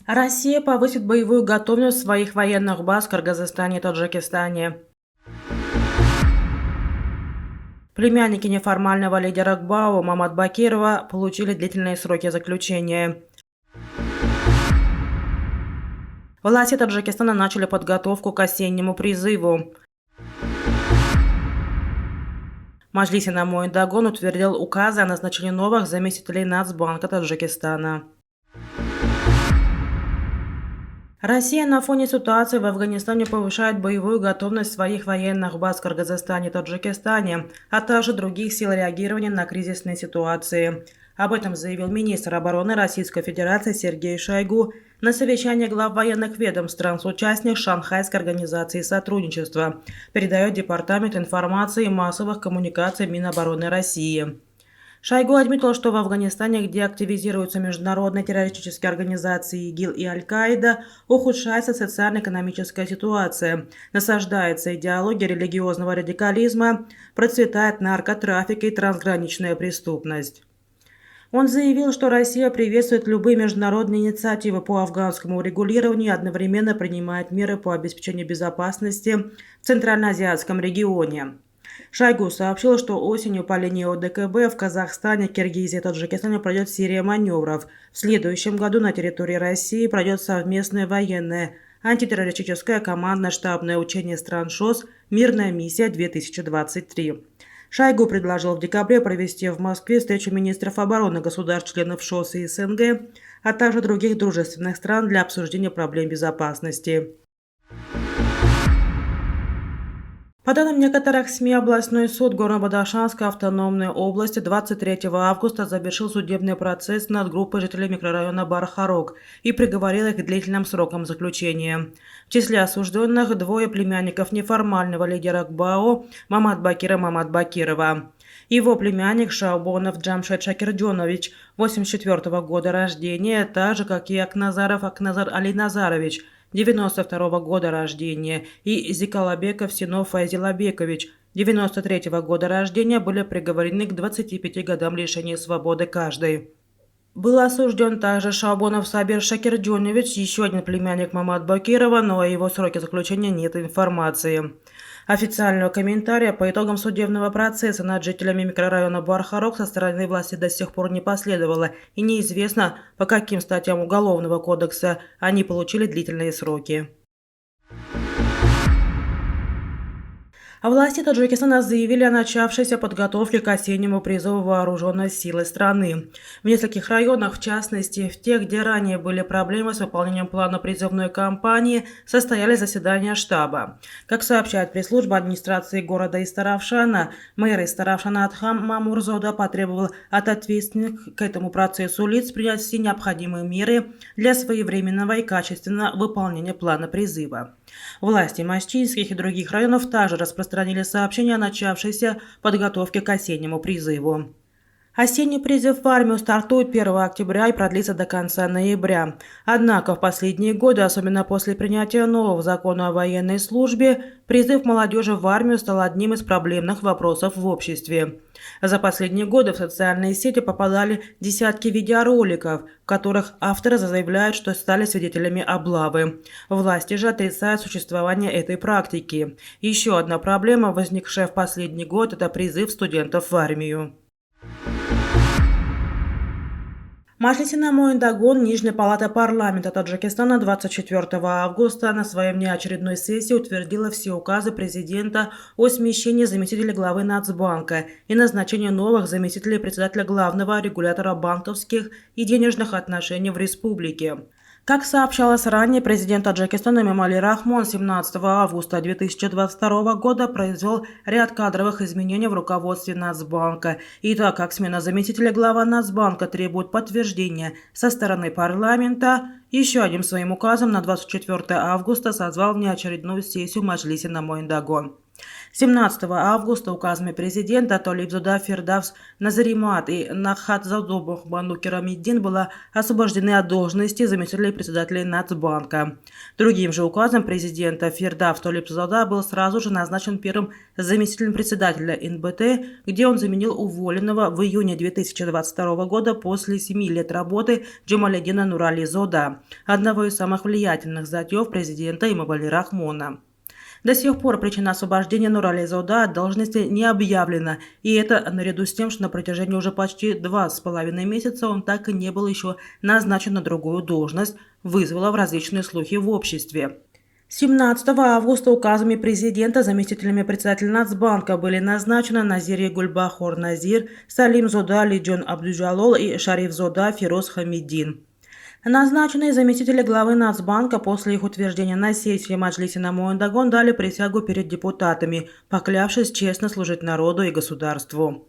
Россия повысит боевую готовность своих военных баз в Кыргызстане и Таджикистане. Племянники неформального лидера ГБАО Маматбакирова получили длительные сроки заключения. Власти Таджикистана начали подготовку к осеннему призыву. Маджлис Инамоин-Дагон утвердил указы о назначении новых заместителей Нацбанка Таджикистана. Россия на фоне ситуации в Афганистане повышает боевую готовность своих военных баз в Кыргызстане и Таджикистане, а также других сил реагирования на кризисные ситуации. Об этом заявил министр обороны Российской Федерации Сергей Шойгу на совещании глав военных ведомств стран-участниц Шанхайской организации сотрудничества, передает Департамент информации и массовых коммуникаций Минобороны России. Шойгу отметил, что в Афганистане, где активизируются международные террористические организации ИГИЛ и Аль-Каида, ухудшается социально-экономическая ситуация, насаждается идеология религиозного радикализма, процветает наркотрафик и трансграничная преступность. Он заявил, что Россия приветствует любые международные инициативы по афганскому урегулированию и одновременно принимает меры по обеспечению безопасности в Центральноазиатском регионе. Шойгу сообщил, что осенью по линии ОДКБ в Казахстане, Киргизии и Таджикистане пройдет серия маневров. В следующем году на территории России пройдет совместное военное антитеррористическое командно-штабное учение стран ШОС «Мирная миссия-2023». Шойгу предложил в декабре провести в Москве встречу министров обороны государств-членов ШОС и СНГ, а также других дружественных стран для обсуждения проблем безопасности. По данным некоторых СМИ, областной суд Горно-Бадахшанской автономной области 23 августа завершил судебный процесс над группой жителей микрорайона Бар-Харок и приговорил их к длительным срокам заключения. В числе осужденных двое племянников неформального лидера ГБАО Маматбакира Маматбакирова. Его племянник Шаубонов Джамшед Шакирджонович, 1984 года рождения, так же, как и Акназаров Акназар Али Назарович, 1992 года рождения, и Зикалабеков Синов Файзилабекович, 1993 года рождения, были приговорены к 25 годам лишения свободы каждый. Был осужден также Шаубонов Сабир Шакирджонович, еще один племянник Маматбакирова, но о его сроке заключения нет информации. Официального комментария по итогам судебного процесса над жителями микрорайона Бар-Харок со стороны власти до сих пор не последовало, и неизвестно, по каким статьям Уголовного кодекса они получили длительные сроки. А власти Таджикистана заявили о начавшейся подготовке к осеннему призыву вооруженной силы страны. В нескольких районах, в частности, в тех, где ранее были проблемы с выполнением плана призывной кампании, состоялись заседания штаба. Как сообщает пресс-служба администрации города Истаравшана, мэр Истаравшана Адхам Мамурзода потребовал от ответственных к этому процессу лиц принять все необходимые меры для своевременного и качественного выполнения плана призыва. Власти Мачинских и других районов также распространили сообщения о начавшейся подготовке к осеннему призыву. Осенний призыв в армию стартует 1 октября и продлится до конца ноября. Однако в последние годы, особенно после принятия нового закона о военной службе, призыв молодежи в армию стал одним из проблемных вопросов в обществе. За последние годы в социальные сети попадали десятки видеороликов, в которых авторы заявляют, что стали свидетелями облавы. Власти же отрицают существование этой практики. Еще одна проблема, возникшая в последний год, это призыв студентов в армию. Маджлис Инамоин-Дагон, Нижняя палата парламента Таджикистана 24 августа на своей внеочередной сессии утвердила все указы президента о смещении заместителя главы Нацбанка и назначении новых заместителей председателя главного регулятора банковских и денежных отношений в республике. Как сообщалось ранее, президент Таджикистана Эмомали Рахмон 17 августа 2022 года произвел ряд кадровых изменений в руководстве Нацбанка. И так как смена заместителя главы Нацбанка требует подтверждения со стороны парламента, еще одним своим указом на 24 августа созвал внеочередную сессию Маджлис Инамоин-Дагон. 17 августа указами президента Толибзода Фирдавс Назаримат и Нахатзаду Бахбану Керамиддин были освобождены от должности заместителей председателей Нацбанка. Другим же указом президента Фирдавс Толибзода был сразу же назначен первым заместителем председателя НБТ, где он заменил уволенного в июне 2022 года после 7 лет работы Джамаледдина Нурали-Зода, одного из самых влиятельных зятьев президента Эмомали Рахмона. До сих пор причина освобождения Нурали-Зода от должности не объявлена, и это наряду с тем, что на протяжении уже почти 2,5 месяца он так и не был еще назначен на другую должность, вызвало в различные слухи в обществе. 17 августа указами президента заместителями председателя Нацбанка были назначены Назири Гульбахор Назир, Салим Зода Лиджон Абдуджалол и Шариф Зода Фироз Хамиддин. Назначенные заместители главы Нацбанка после их утверждения на сессии Маджлиса Моэндагон дали присягу перед депутатами, поклявшись честно служить народу и государству.